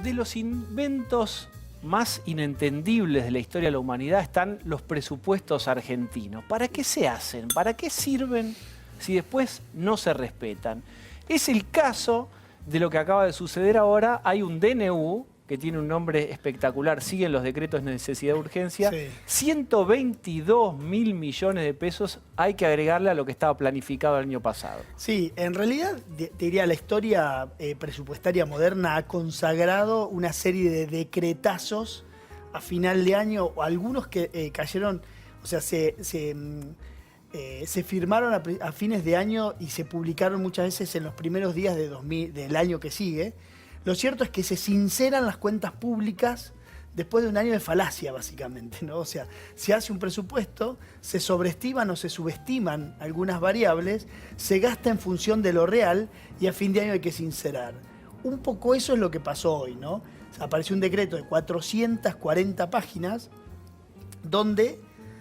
de los inventos más inentendibles de la historia de la humanidad están los presupuestos argentinos. ¿Para qué se hacen? ¿Para qué sirven si después no se respetan? Es el caso de lo que acaba de suceder ahora. Hay un DNU que tiene un nombre espectacular, siguen los decretos de necesidad de urgencia. Sí. 122.000 millones de pesos hay que agregarle a lo que estaba planificado el año pasado. Sí, en realidad, te diría, la historia presupuestaria moderna ha consagrado una serie de decretazos a final de año, o algunos que cayeron, o sea, se firmaron a fines de año y se publicaron muchas veces en los primeros días del año que sigue. Lo cierto es que se sinceran las cuentas públicas después de un año de falacia, básicamente, ¿no? O sea, se hace un presupuesto, se sobreestiman o se subestiman algunas variables, se gasta en función de lo real y a fin de año hay que sincerar. Un poco eso es lo que pasó hoy, ¿no? O sea, apareció un decreto de 440 páginas donde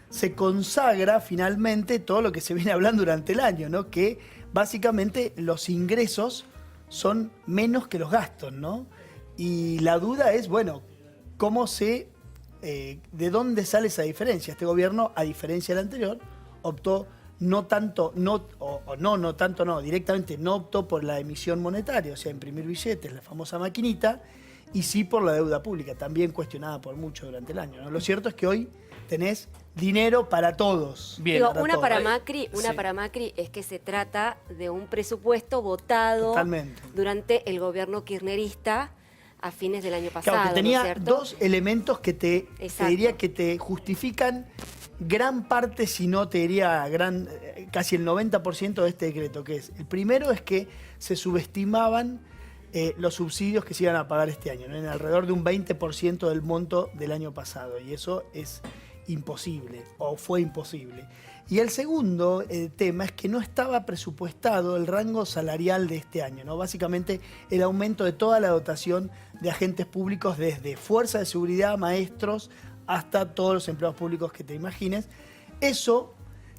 se consagra finalmente todo lo que se viene hablando durante el año, ¿no? Que básicamente los ingresos son menos que los gastos, ¿no? Y la duda es, bueno, ¿de dónde sale esa diferencia? Este gobierno, a diferencia del anterior, optó directamente no optó por la emisión monetaria, o sea, imprimir billetes, la famosa maquinita, y sí por la deuda pública, también cuestionada por mucho durante el año, ¿no? Lo cierto es que hoy tenés dinero para todos. Bien. Digo, para una todos. para Macri es que se trata de un presupuesto votado Totalmente. durante el gobierno kirchnerista a fines del año pasado. Claro, que ¿no tenía es cierto? dos elementos que te Exacto. diría que te justifican gran parte, si no te diría casi el 90% de este decreto, que es, el primero es que se subestimaban los subsidios que se iban a pagar este año, ¿no? En alrededor de un 20% del monto del año pasado, y eso es imposible, o fue imposible. Y el segundo tema es que no estaba presupuestado el rango salarial de este año, ¿no? Básicamente el aumento de toda la dotación de agentes públicos, desde fuerza de seguridad, maestros, hasta todos los empleados públicos que te imagines. Eso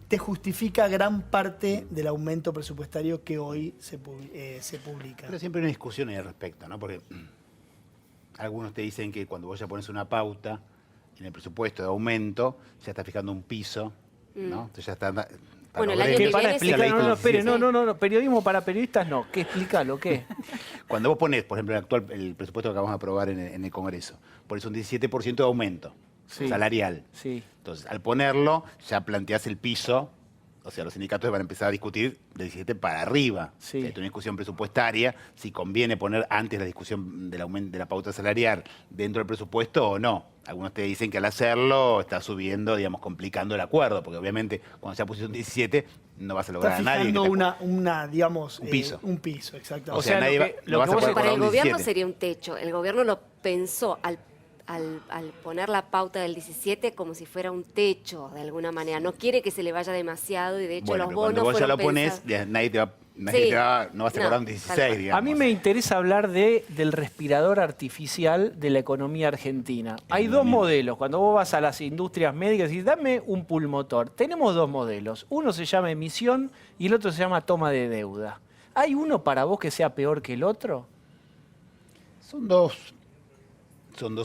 te justifica gran parte del aumento presupuestario que hoy se publica. Pero siempre hay una discusión al respecto, ¿no? Porque algunos te dicen que cuando vos ya pones una pauta en el presupuesto de aumento, ya está fijando un piso, ¿no? Entonces ya está... Bueno, el año que ¿Qué? Para viene explicar, sí. espere, no, periodismo para periodistas no. ¿Qué? Explícalo, ¿qué? Cuando vos ponés, por ejemplo, el presupuesto que acabamos de aprobar en el Congreso, pones un 17% de aumento salarial. Sí. Entonces, al ponerlo, ya planteás el piso, o sea, los sindicatos van a empezar a discutir del 17 para arriba. Sí. Hay una discusión presupuestaria, si conviene poner antes la discusión del aumento de la pauta salarial dentro del presupuesto o no. Algunos te dicen que al hacerlo está subiendo, digamos, complicando el acuerdo, porque obviamente cuando ya pusiste un 17 no vas a lograr Está a nadie. fijando Que digamos, Un piso. un piso, exactamente. O sea, nadie lo no que vas a vos poder Para cobrar el un gobierno 17. sería un techo. El gobierno lo pensó al poner la pauta del 17 como si fuera un techo, de alguna manera. No quiere que se le vaya demasiado y de hecho Bueno, los pero bonos cuando vos ya fueron lo pones, pensados. nadie te va, Sí. no vas a cobrar un No, 16, tal cual. digamos. A mí me interesa hablar del respirador artificial de la economía argentina. Hay dos modelos. Cuando vos vas a las industrias médicas y decís, dame un pulmotor. Tenemos dos modelos. Uno se llama emisión y el otro se llama toma de deuda. ¿Hay uno para vos que sea peor que el otro? Son dos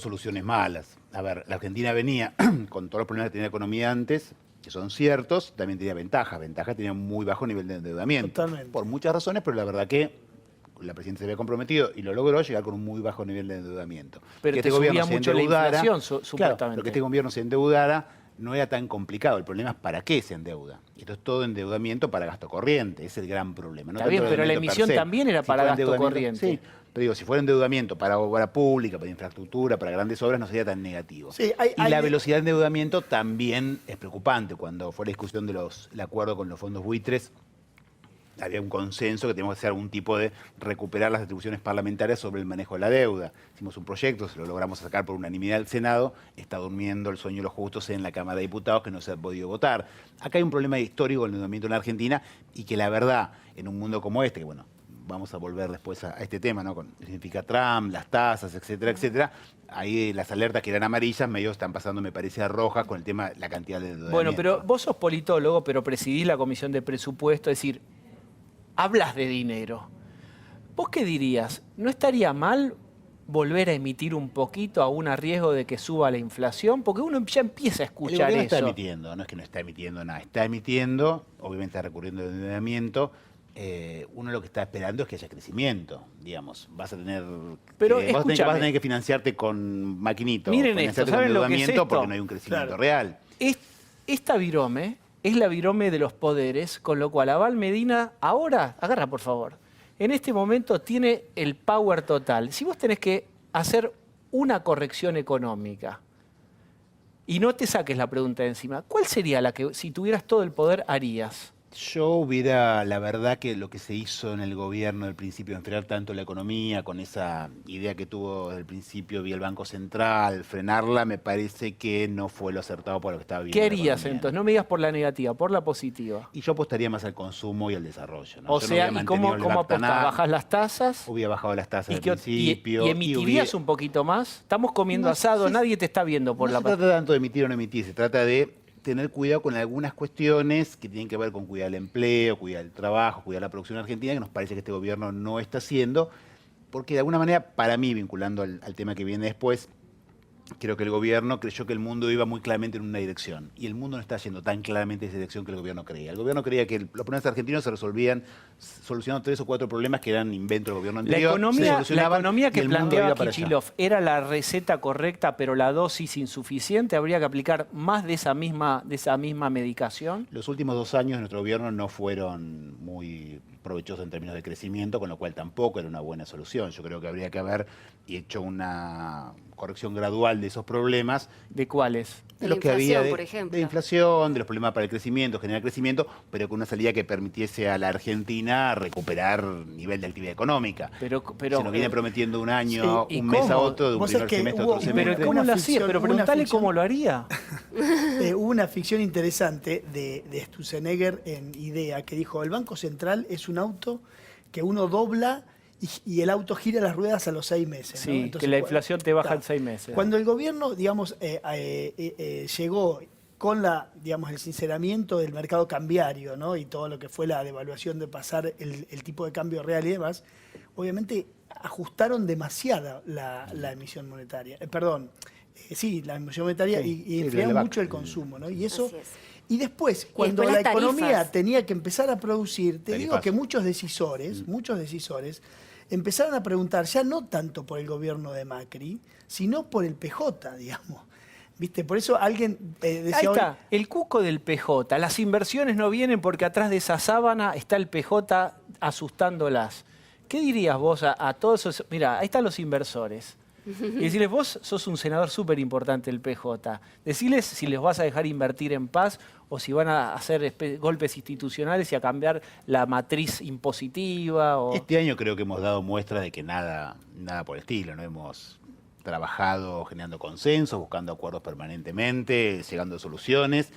soluciones malas. A ver, la Argentina venía con todos los problemas que tenía la economía antes, que son ciertos, también tenía ventajas. Ventajas tenía un muy bajo nivel de endeudamiento. Totalmente. Por muchas razones, pero la verdad que la presidenta se había comprometido y lo logró llegar con un muy bajo nivel de endeudamiento. Pero que te subía mucho la inflación, claro, supuestamente. pero que este gobierno se endeudara no era tan complicado. El problema es para qué se endeuda. Esto es todo endeudamiento para gasto corriente. Ese es el gran problema. No Está bien, tanto el pero la endeudamiento emisión per se. también era Si para fuera gasto endeudamiento, corriente. Sí, pero digo, si fuera endeudamiento para obra pública, para infraestructura, para grandes obras, no sería tan negativo. Sí, y la velocidad de endeudamiento también es preocupante. Cuando fue la discusión del acuerdo con los fondos buitres, había un consenso que teníamos que hacer algún tipo de recuperar las atribuciones parlamentarias sobre el manejo de la deuda. Hicimos un proyecto, se lo logramos sacar por unanimidad del Senado, está durmiendo el sueño de los justos en la Cámara de Diputados, que no se ha podido votar. Acá hay un problema histórico con el endeudamiento en la Argentina y que la verdad, en un mundo como este, que bueno, vamos a volver después a este tema, ¿no? Con lo que significa Trump, las tasas, etcétera, etcétera. Ahí las alertas que eran amarillas medio están pasando, me parece, a rojas con el tema, la cantidad de endeudamiento. Bueno, pero vos sos politólogo, pero presidís la Comisión de Presupuesto, es decir, hablas de dinero. ¿Vos qué dirías? ¿No estaría mal volver a emitir un poquito aún a riesgo de que suba la inflación? Porque uno ya empieza a El escuchar gobierno eso. está emitiendo, no es que no está emitiendo nada, está emitiendo, obviamente está recurriendo al endeudamiento. Uno lo que está esperando es que haya crecimiento, digamos. Vas a tener Pero vas a escúchame. tener que financiarte con maquinito, Miren financiarte esto, ¿saben con lo que es endeudamiento esto? porque no hay un crecimiento Claro. real. Esta virome es la virome de los poderes, con lo cual Abal Medina ahora, agarra por favor, en este momento tiene el power total. Si vos tenés que hacer una corrección económica y no te saques la pregunta de encima, ¿cuál sería la que, si tuvieras todo el poder, harías? Yo hubiera, la verdad que lo que se hizo en el gobierno del principio, enfriar tanto la economía, con esa idea que tuvo desde el principio vía el Banco Central, frenarla, me parece que no fue lo acertado por lo que estaba viendo. ¿Qué la harías economía. entonces? No me digas por la negativa, por la positiva. Y yo apostaría más al consumo y al desarrollo. ¿no? O Yo no sea, hubiera ¿y cómo mantenido el apostás? Bactaná, ¿Bajás las tasas? Hubiera bajado las tasas ¿Y, al qué principio. y emitirías un poquito más? Estamos comiendo No, asado, sí, nadie te está viendo por no la se trata tanto de emitir o no emitir, se trata de tener cuidado con algunas cuestiones que tienen que ver con cuidar el empleo, cuidar el trabajo, cuidar la producción argentina, que nos parece que este gobierno no está haciendo, porque de alguna manera, para mí, vinculando al tema que viene después, creo que el gobierno creyó que el mundo iba muy claramente en una dirección, y el mundo no está yendo tan claramente en esa dirección que el gobierno creía. El gobierno creía que los problemas argentinos se resolvían solucionando 3 o 4 problemas que eran inventos del gobierno La anterior. se economía solucionaban que y el mundo planteaba iba para allá. Kicillof era la receta correcta, pero la dosis insuficiente. ¿Habría que aplicar más de esa misma medicación? Los últimos 2 años de nuestro gobierno no fueron muy provechosos en términos de crecimiento, con lo cual tampoco era una buena solución. Yo creo que habría que haber hecho una corrección gradual de esos problemas. ¿De cuáles? De los la que había inflación, por ejemplo. de inflación, de los problemas para el crecimiento, generar crecimiento, pero con una salida que permitiese a la Argentina recuperar nivel de actividad económica. Pero, Se nos viene prometiendo un año, Sí, ¿y un mes a cómo? otro, de un Vos primer sabés que semestre a hubo- otro pero semestre. ¿cómo una lo hacía? ficción, Pero una preguntale ficción. cómo lo haría. Hubo una ficción interesante de Sturzenegger en IDEA que dijo, el Banco Central es un auto que uno dobla y el auto gira las ruedas a los 6 meses. ¿no? Sí, Entonces, que la inflación te baja en 6 meses. Cuando el gobierno, digamos, llegó con digamos, el sinceramiento del mercado cambiario, ¿no? Y todo lo que fue la devaluación de pasar el tipo de cambio real y demás, obviamente ajustaron demasiado la emisión monetaria. Sí, la emisión monetaria Sí, y sí, enfriaron la mucho el vaca. consumo, ¿no? Y eso... Así es. Y después, cuando después la las economía tarifas. tenía que empezar a producir, te digo Tarifas. que muchos decisores empezaron a preguntar ya no tanto por el gobierno de Macri, sino por el PJ, digamos. ¿Viste? Por eso alguien decía Ahí hoy, está, el cuco del PJ. Las inversiones no vienen porque atrás de esa sábana está el PJ asustándolas. ¿Qué dirías vos a todos esos? Mira, ahí están los inversores. Y decirles, vos sos un senador súper importante del PJ. Decirles si les vas a dejar invertir en paz o si van a hacer golpes institucionales y a cambiar la matriz impositiva. O... Este año creo que hemos dado muestras de que nada por el estilo, ¿no? Hemos trabajado generando consensos, buscando acuerdos permanentemente, llegando a soluciones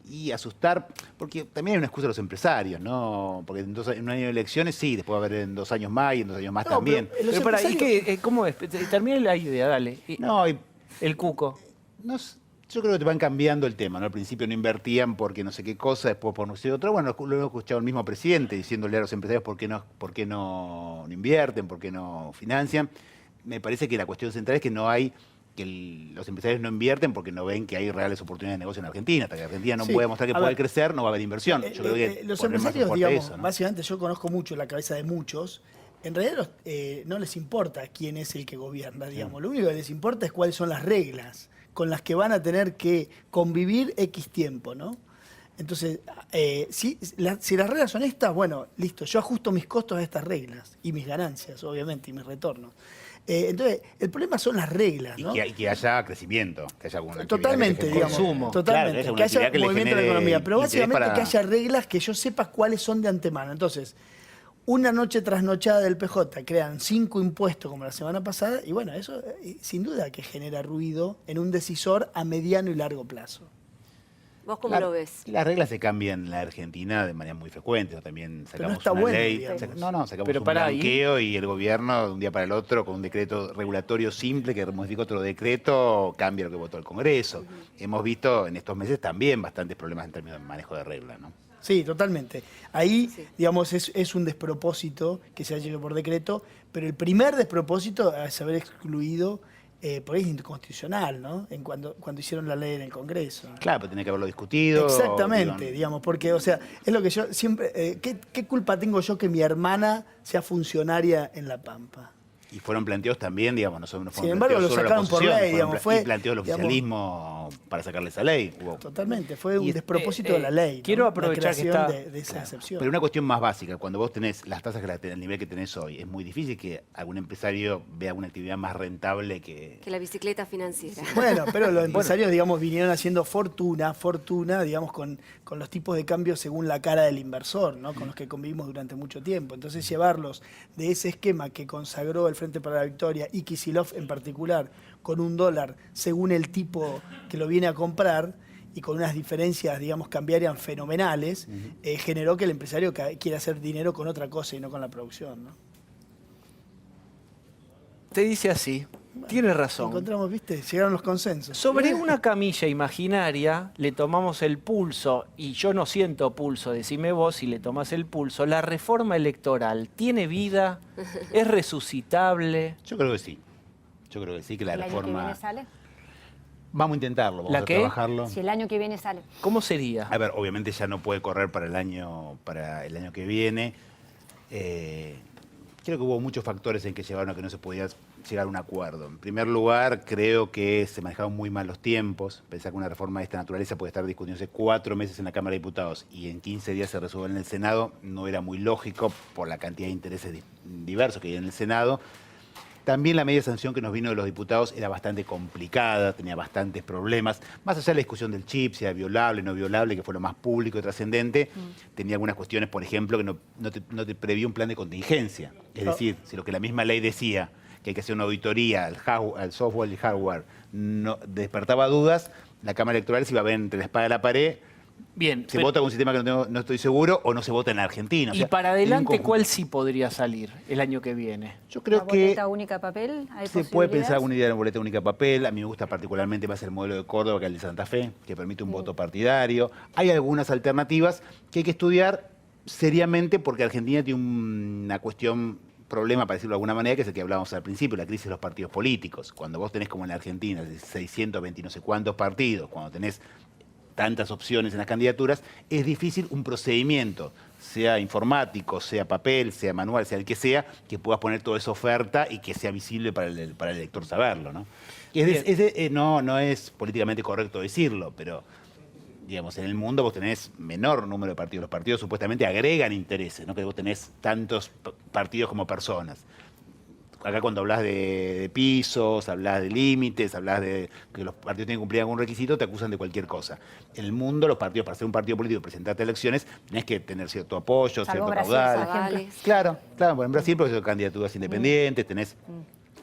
y asustar, porque también hay una excusa de los empresarios, ¿no? Porque en un año de elecciones sí, después va a haber en 2 años más y en 2 años más No, también. pero- Pero para, ¿y empresarios- qué, cómo es? Termine la idea, dale. No, y El cuco. no s- yo creo que te van cambiando el tema, ¿no? Al principio no invertían porque no sé qué cosa, después por no sé otra. Bueno, lo hemos escuchado el mismo presidente diciéndole a los empresarios por qué no invierten, por qué no financian. Me parece que la cuestión central es que no hay, los empresarios no invierten porque no ven que hay reales oportunidades de negocio en Argentina. Hasta que Argentina no Sí, pueda mostrar que a puede ver. crecer, no va a haber inversión. Yo creo que los poner más empresarios, fuerte digamos, eso, ¿no? básicamente yo conozco mucho la cabeza de muchos, en realidad no les importa quién es el que gobierna, digamos. Lo único que les importa es cuáles son las reglas con las que van a tener que convivir X tiempo, ¿no? Entonces, si las reglas son estas, bueno, listo, yo ajusto mis costos a estas reglas y mis ganancias, obviamente, y mis retornos. Entonces, el problema son las reglas, Y ¿no? que haya crecimiento, que haya alguna actividad Totalmente, que se digamos. Consumo. Claro, Totalmente. haya una que haya actividad que le movimiento en la genere economía. Pero interés básicamente para- que haya reglas que yo sepa cuáles son de antemano. Entonces, una noche trasnochada del PJ crean 5 impuestos como la semana pasada, y bueno, eso sin duda que genera ruido en un decisor a mediano y largo plazo. ¿Vos cómo Claro, lo ves? y las reglas se cambian en la Argentina de manera muy frecuente. ¿No? También Pero no sacamos está una bueno, ley. digamos. Sacamos Pero un pará, blanqueo y el gobierno de un día para el otro, con un decreto regulatorio simple que modifica otro decreto, cambia lo que votó el Congreso. Hemos visto en estos meses también bastantes problemas en términos de manejo de reglas, ¿no? Sí, totalmente. Ahí, Sí. digamos, es un despropósito que se haya hecho por decreto, Pero el primer despropósito es haber excluido, porque es inconstitucional, ¿no? Cuando hicieron la ley en el Congreso. Claro, pero tenía que haberlo discutido. Exactamente, digamos, porque, o sea, es lo que yo siempre... ¿qué culpa tengo yo que mi hermana sea funcionaria en La Pampa? Y fueron planteos también, digamos, no fueron Sin embargo, planteos lo solo de la sacaron por oposición, ley, digamos, y planteos del digamos, oficialismo para sacarle esa ley. Hubo. Totalmente, fue un Y, despropósito de la ley, ¿no? quiero aprovechar la que creación está- de esa excepción. Pero una cuestión más básica, cuando vos tenés las tasas al nivel que tenés hoy, es muy difícil que algún empresario vea una actividad más rentable que... Que la bicicleta financiera. Bueno, pero los empresarios, digamos, vinieron haciendo fortuna, digamos, con los tipos de cambio según la cara del inversor, ¿no? Con los que convivimos durante mucho tiempo. Entonces, llevarlos de ese esquema que consagró el Frente para la Victoria y Kicillof en particular, con $1 según el tipo que lo viene a comprar y con unas diferencias, digamos, cambiarias fenomenales, generó que el empresario quiera hacer dinero con otra cosa y no con la producción, ¿no? Te dice así, tiene razón. Encontramos, ¿viste? Llegaron los consensos. Sobre una camilla imaginaria le tomamos el pulso, y yo no siento pulso, decime vos si le tomás el pulso. ¿La reforma electoral tiene vida? ¿Es resucitable? Yo creo que sí. Yo creo que sí, que la ¿El año que reforma... viene sale? Vamos a intentarlo, vamos ¿La a qué? trabajarlo. Si el año que viene sale. ¿Cómo sería? A ver, obviamente ya no puede correr para el año que viene. Creo que hubo muchos factores en que llevaron a que no se podía llegar a un acuerdo. En primer lugar, creo que se manejaron muy mal los tiempos. Pensar que una reforma de esta naturaleza puede estar discutiéndose 4 meses en la Cámara de Diputados y en 15 días se resuelve en el Senado, no era muy lógico por la cantidad de intereses diversos que hay en el Senado. También la media sanción que nos vino de los diputados era bastante complicada, tenía bastantes problemas. Más allá de la discusión del chip, si era violable, no violable, que fue lo más público y trascendente, tenía algunas cuestiones, por ejemplo, que no te prevía un plan de contingencia. Es decir, si lo que la misma ley decía, que hay que hacer una auditoría al software y el hardware, no despertaba dudas, la Cámara Electoral se iba a ver entre la espada y la pared. Bien, Se vota con un sistema que no estoy seguro o no se vota en Argentina. O y sea, para es un adelante, conjunto. ¿cuál sí podría salir el año que viene? Yo creo ¿La que... boleta única de papel? ¿Hay Se puede posibilidades? pensar alguna idea de una boleta única de papel. A mí me gusta particularmente más el modelo de Córdoba que el de Santa Fe, que permite un voto partidario. Hay algunas alternativas que hay que estudiar seriamente porque Argentina tiene una problema, para decirlo de alguna manera, que es el que hablábamos al principio, la crisis de los partidos políticos. Cuando vos tenés como en la Argentina 620 y no sé cuántos partidos, cuando tenés tantas opciones en las candidaturas, es difícil un procedimiento, sea informático, sea papel, sea manual, sea el que sea, que puedas poner toda esa oferta y que sea visible para el elector saberlo, ¿no? No es políticamente correcto decirlo, pero digamos, en el mundo vos tenés menor número de partidos. Los partidos supuestamente agregan intereses, no que vos tenés tantos partidos como personas. Acá cuando hablas de pisos, hablas de límites, hablas de que los partidos tienen que cumplir algún requisito, te acusan de cualquier cosa. En el mundo, los partidos, para ser un partido político y presentarte a elecciones, tenés que tener cierto apoyo, Salvo cierto Brasil, caudal. por ejemplo. Avales. Claro, bueno, en Brasil, porque son candidaturas independientes, tenés...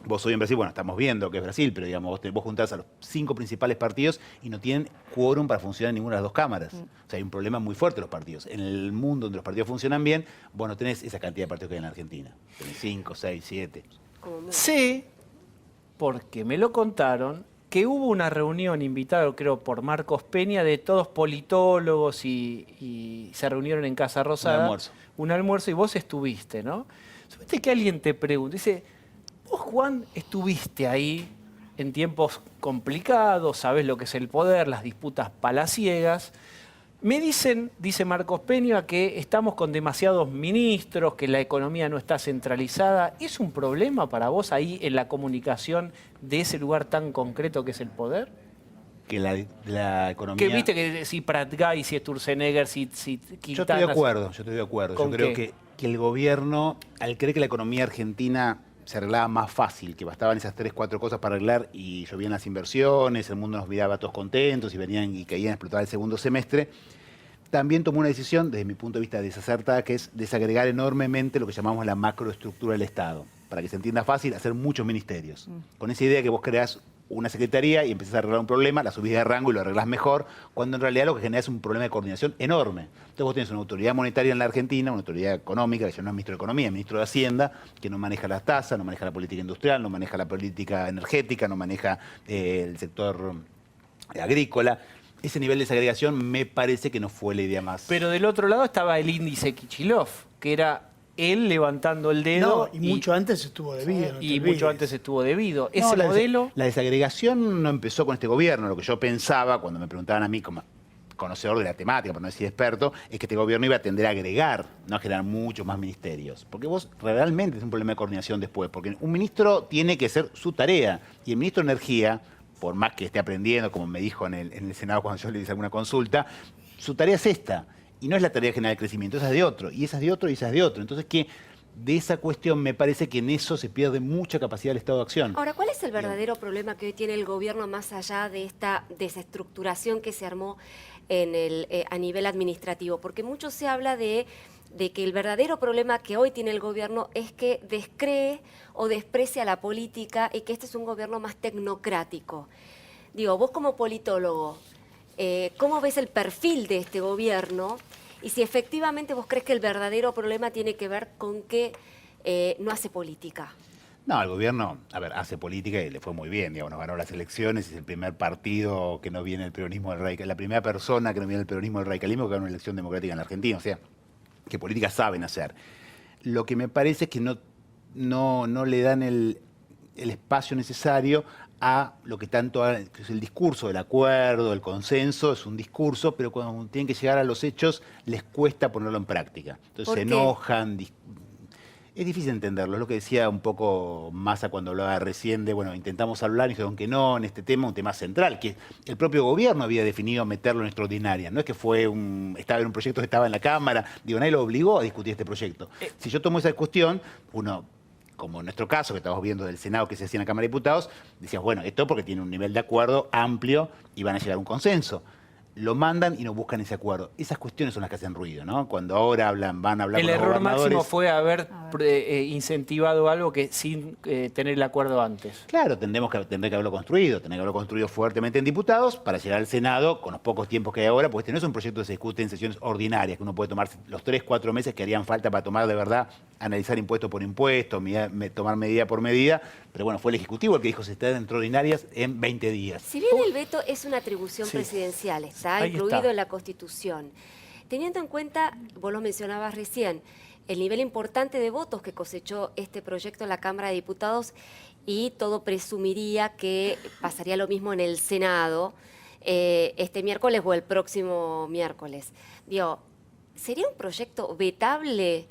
Vos hoy en Brasil, bueno, estamos viendo que es Brasil, pero digamos, vos juntás a los 5 principales partidos y no tienen quórum para funcionar en ninguna de las 2 cámaras. O sea, hay un problema muy fuerte los partidos. En el mundo donde los partidos funcionan bien, vos no tenés esa cantidad de partidos que hay en la Argentina. Tenés 5, 6, 7. Como mucho. Sé, porque me lo contaron, que hubo una reunión invitada, creo, por Marcos Peña, de todos politólogos y se reunieron en Casa Rosada. Un almuerzo. Un almuerzo y vos estuviste, ¿no? Supiste que alguien te pregunta, dice, vos, Juan, estuviste ahí en tiempos complicados, sabés lo que es el poder, las disputas palaciegas. Me dicen, dice Marcos Peña, que estamos con demasiados ministros, que la economía no está centralizada. ¿Es un problema para vos ahí en la comunicación de ese lugar tan concreto que es el poder? Que la economía... Que viste que si Pratgay, si Sturzenegger, si Quintana... Yo estoy de acuerdo. ¿Con Yo creo qué? que el gobierno, al creer que la economía argentina se arreglaba más fácil, que bastaban esas 3, 4 cosas para arreglar y llovían las inversiones, el mundo nos miraba todos contentos y venían y caían a explotar el segundo semestre, también tomó una decisión, desde mi punto de vista desacertada, que es desagregar enormemente lo que llamamos la macroestructura del Estado. Para que se entienda fácil, hacer muchos ministerios. Con esa idea que vos creás una secretaría y empezás a arreglar un problema, la subís de rango y lo arreglás mejor, cuando en realidad lo que genera es un problema de coordinación enorme. Entonces vos tenés una autoridad monetaria en la Argentina, una autoridad económica, que ya no es ministro de Economía, es ministro de Hacienda, que no maneja las tasas, no maneja la política industrial, no maneja la política energética, no maneja el sector agrícola. Ese nivel de desagregación me parece que no fue la idea más... Pero del otro lado estaba el índice Kicillof, que era él levantando el dedo. No, y mucho antes estuvo debido. no te y olvides. mucho antes estuvo debido. No, Ese modelo... La desagregación no empezó con este gobierno. Lo que yo pensaba cuando me preguntaban a mí como conocedor de la temática, por no decir experto, es que este gobierno iba a tender a agregar, no a generar muchos más ministerios. Porque vos realmente es un problema de coordinación después. Porque un ministro tiene que hacer su tarea. Y el ministro de Energía, por más que esté aprendiendo, como me dijo en el Senado cuando yo le hice alguna consulta, su tarea es esta. Y no es la tarea de generar crecimiento, esa es de otro. Y esa es de otro y esa es de otro. Entonces que de esa cuestión me parece que en eso se pierde mucha capacidad del Estado de acción. Ahora, ¿cuál es el verdadero problema que hoy tiene el gobierno más allá de esta desestructuración que se armó a nivel administrativo? Porque mucho se habla de que el verdadero problema que hoy tiene el gobierno es que descree o desprecia la política y que este es un gobierno más tecnocrático. Digo, vos como politólogo, ¿cómo ves el perfil de este gobierno? Y si efectivamente vos crees que el verdadero problema tiene que ver con que no hace política. No, el gobierno, hace política y le fue muy bien, digamos, ganó las elecciones, es el primer partido que no viene del peronismo del radicalismo, la primera persona que no viene del peronismo del radicalismo que ganó una elección democrática en la Argentina, o sea, que política saben hacer. Lo que me parece es que no le dan el espacio necesario a lo que tanto que es el discurso del acuerdo, el consenso, es un discurso, pero cuando tienen que llegar a los hechos les cuesta ponerlo en práctica. Entonces se enojan. Es difícil entenderlo, es lo que decía un poco Massa cuando hablaba recién de, bueno, intentamos hablar y dijeron que no en este tema, un tema central, que el propio gobierno había definido meterlo en extraordinaria. No es que estaba en un proyecto que estaba en la Cámara, digo, nadie lo obligó a discutir este proyecto. Si yo tomo esa cuestión, uno, como en nuestro caso, que estamos viendo del Senado que se hacía en la Cámara de Diputados, decías, bueno, esto porque tiene un nivel de acuerdo amplio y van a llegar a un consenso. Lo mandan y no buscan ese acuerdo. Esas cuestiones son las que hacen ruido, ¿no? Cuando ahora van a hablar El con los error gobernadores. máximo fue haber incentivado algo que sin tener el acuerdo antes. Claro, tendré que haberlo construido fuertemente en diputados para llegar al Senado con los pocos tiempos que hay ahora, porque este no es un proyecto que se discute en sesiones ordinarias, que uno puede tomar los 3-4 meses que harían falta para tomar de verdad, analizar impuesto por impuesto, tomar medida por medida, pero bueno, fue el Ejecutivo el que dijo se está en extraordinarias en 20 días. Si bien el veto es una atribución presidencial, está Ahí incluido está. en la Constitución, teniendo en cuenta, vos lo mencionabas recién, el nivel importante de votos que cosechó este proyecto en la Cámara de Diputados y todo presumiría que pasaría lo mismo en el Senado este miércoles o el próximo miércoles. Digo, ¿sería un proyecto vetable,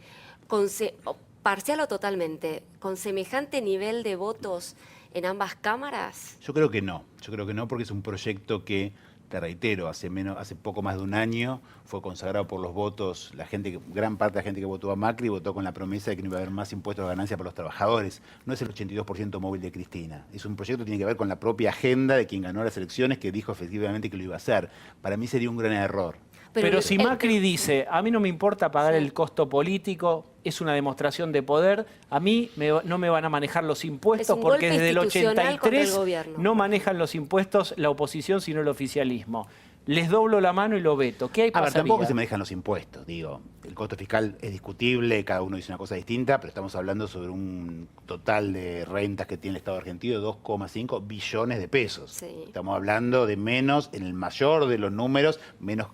parcial o totalmente, con semejante nivel de votos en ambas cámaras? Yo creo que no porque es un proyecto que, te reitero, hace poco más de un año fue consagrado por los votos, gran parte de la gente que votó a Macri votó con la promesa de que no iba a haber más impuestos de ganancia para los trabajadores. No es el 82% móvil de Cristina. Es un proyecto que tiene que ver con la propia agenda de quien ganó las elecciones, que dijo efectivamente que lo iba a hacer. Para mí sería un gran error. Pero si Macri dice, a mí no me importa pagar el costo político, es una demostración de poder, a mí no me van a manejar los impuestos porque desde el 83 no manejan los impuestos la oposición sino el oficialismo. Les doblo la mano y lo veto. ¿Qué hay A ver, pasaría? tampoco se manejan los impuestos, digo. El costo fiscal es discutible, cada uno dice una cosa distinta, pero estamos hablando sobre un total de rentas que tiene el Estado argentino de 2,5 billones de pesos. Sí. Estamos hablando de menos, en el mayor de los números, menos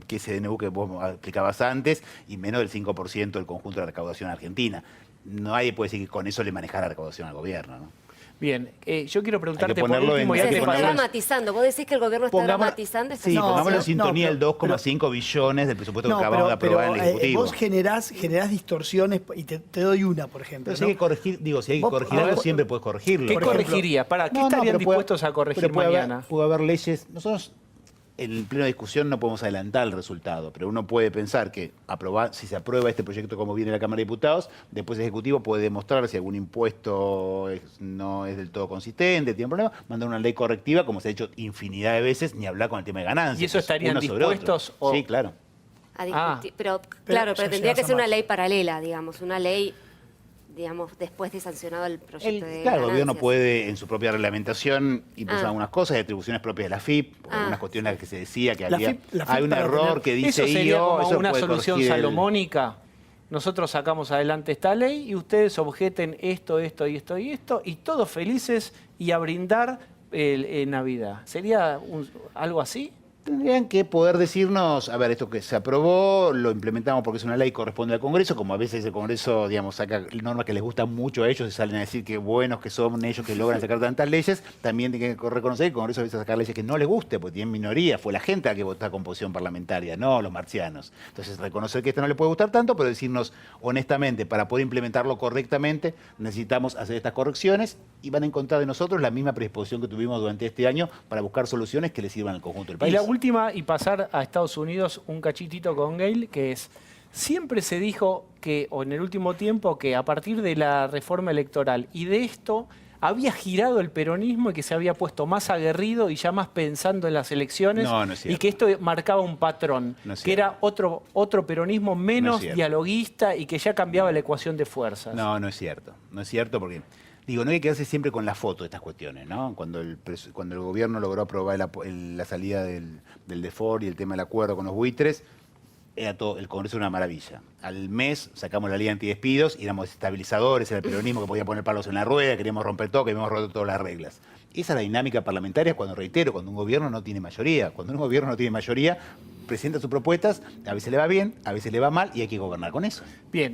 que ese DNU que vos explicabas antes y menos del 5% del conjunto de la recaudación argentina. Nadie puede decir que con eso le maneja la recaudación al gobierno, ¿no? Bien, yo quiero preguntarte por ponerlo último, en- ya Se que está pasó- dramatizando. ¿Vos decís que el gobierno está dramatizando esta Sí, No, pongámoslo en pero- sintonía no, el 2,5 billones del presupuesto que acabamos de aprobar en el Ejecutivo. vos generás distorsiones, y te doy una, por ejemplo. Pero si hay que corregir, si hay que Vos- corregir a algo, ver, siempre puedes corregirlo. ¿Qué Por ejemplo, corregiría? ¿Para qué No, estarían pero puede- dispuestos a corregir pero puede mañana? puede haber leyes. Nosotros en plena discusión no podemos adelantar el resultado, pero uno puede pensar que si se aprueba este proyecto como viene en la Cámara de Diputados, después el Ejecutivo puede demostrar si algún impuesto no es del todo consistente, tiene problemas, mandar una ley correctiva, como se ha hecho infinidad de veces, ni hablar con el tema de ganancias. ¿Y eso estarían uno sobre otro. dispuestos o- Sí, claro. A discutir. Pero ya tendría que llegas a ser una más. ley paralela, digamos, una ley, digamos, después de sancionado el proyecto de Claro, el gobierno ganancias. puede en su propia reglamentación impulsar Ah. algunas cosas, hay atribuciones propias de la FIP, algunas cuestiones en las que se decía que La había FIP hay un para error tener- que dice Eso sería IO, como eso una puede solución corregir el- salomónica. Nosotros sacamos adelante esta ley y ustedes objeten esto, esto y esto y esto, y todos felices y a brindar en Navidad. ¿Sería algo así? Tendrían que poder decirnos, a ver, esto que se aprobó, lo implementamos porque es una ley, corresponde al Congreso, como a veces el Congreso, digamos, saca normas que les gustan mucho a ellos y salen a decir que buenos que son ellos que logran sacar tantas leyes, también tienen que reconocer que el Congreso a veces sacar leyes que no les guste, porque tienen minoría, fue la gente la que votó a composición parlamentaria, no los marcianos. Entonces, reconocer que esto no le puede gustar tanto, pero decirnos honestamente, para poder implementarlo correctamente, necesitamos hacer estas correcciones y van a encontrar de nosotros la misma predisposición que tuvimos durante este año para buscar soluciones que les sirvan al conjunto del país. Y la última, y pasar a Estados Unidos un cachitito con Gayle, que es, siempre se dijo que, o en el último tiempo, que a partir de la reforma electoral y de esto había girado el peronismo y que se había puesto más aguerrido y ya más pensando en las elecciones. No, no es cierto. Y que esto marcaba un patrón, No es que era otro peronismo menos No es cierto. dialoguista y que ya cambiaba la ecuación de fuerzas. No, no es cierto. No es cierto porque, digo, no hay que quedarse siempre con la foto de estas cuestiones, ¿no? Cuando el gobierno logró aprobar la salida del default y el tema del acuerdo con los buitres, era todo, el Congreso era una maravilla. Al mes sacamos la ley antidespidos y éramos estabilizadores, era el peronismo que podía poner palos en la rueda, queríamos romper todo, queríamos romper todas las reglas. Esa es la dinámica parlamentaria cuando, reitero, cuando un gobierno no tiene mayoría. Cuando un gobierno no tiene mayoría, presenta sus propuestas, a veces le va bien, a veces le va mal y hay que gobernar con eso. Bien.